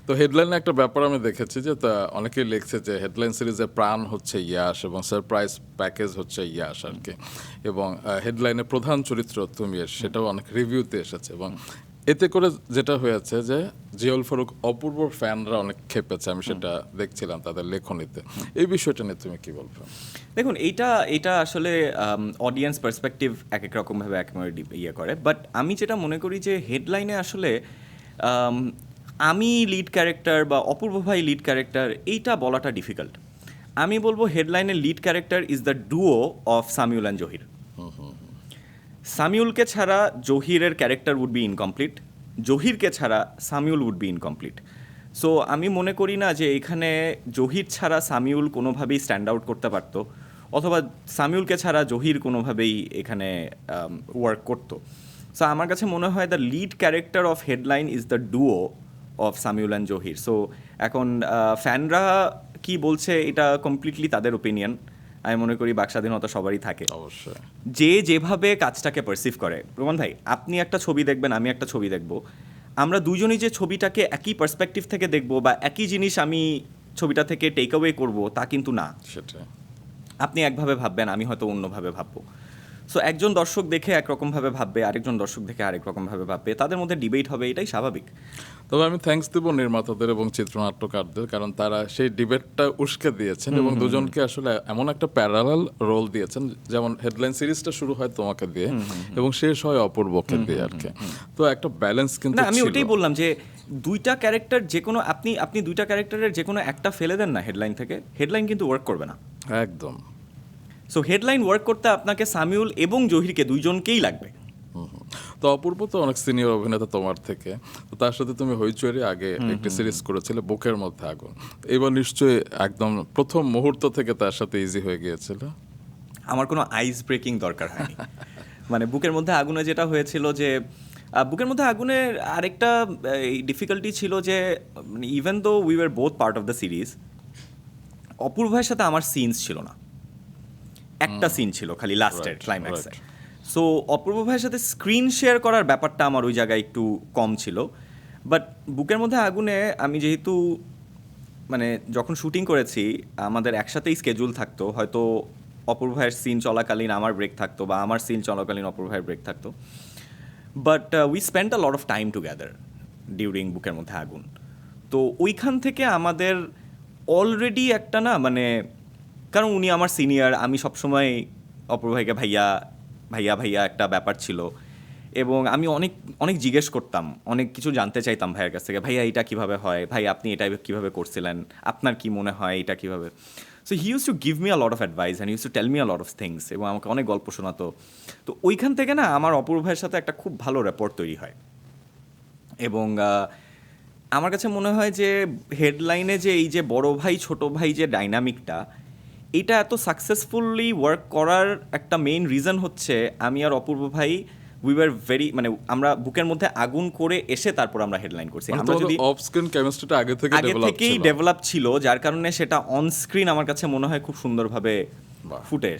তো হেডলাইনে একটা ব্যাপার আমি দেখেছি যে তা অনেকেই লিখছে যে হেডলাইন সিরিজের প্রাণ হচ্ছে ইয়াশ এবং সারপ্রাইজ প্যাকেজ হচ্ছে ইয়াশ আর কি, এবং হেডলাইনে প্রধান চরিত্র তুমি, সেটাও অনেক রিভিউতে এসেছে। এবং এতে করে যেটা হয়েছে যে জিয়াউল ফারুক অপূর্ব ফ্যানরা অনেক খেপেছে, আমি সেটা দেখছিলাম তাদের লেখনীতে। এই বিষয়টা নিয়ে তুমি কি বলছো? দেখুন, এইটা আসলে অডিয়েন্স পার্সপেক্টিভ এক এক রকমভাবে একেবারে ইয়ে করে, বাট আমি যেটা মনে করি যে হেডলাইনে আসলে আম, আমি লিড ক্যারেক্টার বা অপূর্ব ভাই লিড ক্যারেক্টার এইটা বলাটা ডিফিকাল্ট। আমি বলবো হেডলাইনের lead character is the duo of Samiul and Zahir. সামিউলকে ছাড়া জহিরের ক্যারেক্টার উড বি ইনকমপ্লিট, জহিরকে ছাড়া Samiul would be incomplete. So আমি মনে করি না যে এখানে জহির ছাড়া সামিউল কোনোভাবেই স্ট্যান্ড আউট করতে পারতো, অথবা সামিউলকে ছাড়া জহির কোনোভাবেই এখানে ওয়ার্ক করতো। সো আমার কাছে মনে হয় the lead character of headline is the duo of Samiul and Zahir. So এখন ফ্যানরা কি বলছে এটা কমপ্লিটলি তাদের ওপিনিয়ন। আমি মনে করি বাকস্বাধীনতা সবারই থাকে, অবশ্যই। যে যেভাবে কাজটাকে পারসিভ করে। রোমান ভাই, আপনি একটা ছবি দেখবেন, আমি একটা ছবি দেখব, আমরা দুজনই যে ছবিটাকে একই পার্সপেক্টিভ থেকে দেখব বা একই জিনিস আমি ছবিটা থেকে টেক অ্যাওয়ে করবো তা কিন্তু না। সেটা আপনি একভাবে ভাববেন, আমি হয়তো অন্যভাবে ভাববো। সো একজন দর্শক দেখে একরকমভাবে ভাববে, আরেকজন দর্শক দেখে আরেক রকমভাবে ভাববে, তাদের মধ্যে ডিবেট হবে, এটাই স্বাভাবিক। তবে আমি থ্যাঙ্কস দেবো নির্মাতাদের এবং চিত্রনাট্যকারদের, কারণ তারা সেই ডিবেটটা উস্কে দিয়েছেন এবং দুজনকে আসলে এমন একটা প্যারালাল রোল দিয়েছেন, যেমন হেডলাইন সিরিজটা শুরু হয় তোমাকে দিয়ে এবং শেষ হয় অপূর্বকে দিয়ে আর কি। তো একটা ব্যালেন্স কিন্তু না, আমি ছিল। ওইটাই বললাম যে দুইটা ক্যারেক্টার যে কোনো আপনি দুইটা ক্যারেক্টারের যে কোনো একটা ফেলে দেন না হেডলাইন থেকে, হেডলাইন কিন্তু ওয়ার্ক করবে না। একদম। সো হেডলাইন ওয়ার্ক করতে আপনাকে সামিউল এবং জহিরকে দুইজনকেই লাগবে। তো অপূর্ব তো অনেক সিনিয়র অভিনেতা তোমার থেকে, তো তার সাথে তুমি হইচইয়ের আগে একটি সিরিজ করেছিলে বুকের মধ্যে আগুন। এবার নিশ্চয়ই একদম প্রথম মুহূর্ত থেকে তার সাথে ইজি হয়ে গিয়েছিল। আমার কোনো আইস ব্রেকিং দরকার হয়নি। মানে বুকের মধ্যে আগুনে যেটা হয়েছিল যে বুকের মধ্যে আগুনের আরেকটা ডিফিকাল্টি ছিল যে even though we were both part of the series, অপূর্বের সাথে আমার সিনস ছিল না, একটা সিন ছিল খালি লাস্টের Right, ক্লাইম্যাক্সে। right. সো অপূর্ব ভাইয়ের সাথে স্ক্রিন শেয়ার করার ব্যাপারটা আমার ওই জায়গায় একটু কম ছিল। বাট বুকের মধ্যে আগুনে আমি যেহেতু মানে যখন শুটিং করেছি আমাদের একসাথেই স্কেজুল থাকতো, হয়তো অপূর্ব ভাইয়ের সিন চলাকালীন আমার ব্রেক থাকতো বা আমার সিন চলাকালীন অপূর্ব ভাইয়ের ব্রেক থাকতো, but we spend a lot of time together during বুকের মধ্যে আগুন। তো ওইখান থেকে আমাদের অলরেডি একটা না মানে, কারণ উনি আমার সিনিয়র, আমি সবসময় অপূর্ব ভাইকে ভাইয়া ভাইয়া ভাইয়া একটা ব্যাপার ছিল, এবং আমি অনেক অনেক জিজ্ঞেস করতাম, অনেক কিছু জানতে চাইতাম ভাইয়ের কাছ থেকে, ভাইয়া এটা কীভাবে হয়, ভাই আপনি এটা কীভাবে করছিলেন, আপনার কি মনে হয় এটা কীভাবে। So he used to give me a lot of advice and used to tell me a lot of things, এবং আমাকে অনেক গল্প শোনাতো। তো ওইখান থেকে না আমার অপূর্ব ভাইয়ের সাথে একটা খুব ভালো রেপোর্ট তৈরি হয়। এবং আমার কাছে মনে হয় যে হেডলাইনে যে এই যে বড় ভাই ছোট ভাই যে ডাইনামিকটা, এটা এত সাকসেসফুলি ওয়ার্ক করার একটা মেইন রিজন হচ্ছে আমি আর অপূর্ব ভাই উই ওয়ার ভেরি মানে আমরা বুকের মধ্যে আগুন করে এসে তারপর আমরা হেডলাইন করছি। আমরা যদি অফ স্ক্রিন কেমিস্ট্রিটা আগে থেকেই ডেভেলপ ছিল, যার কারণে সেটা অন স্ক্রিন আমার কাছে মনে হয় খুব সুন্দরভাবে ফুটে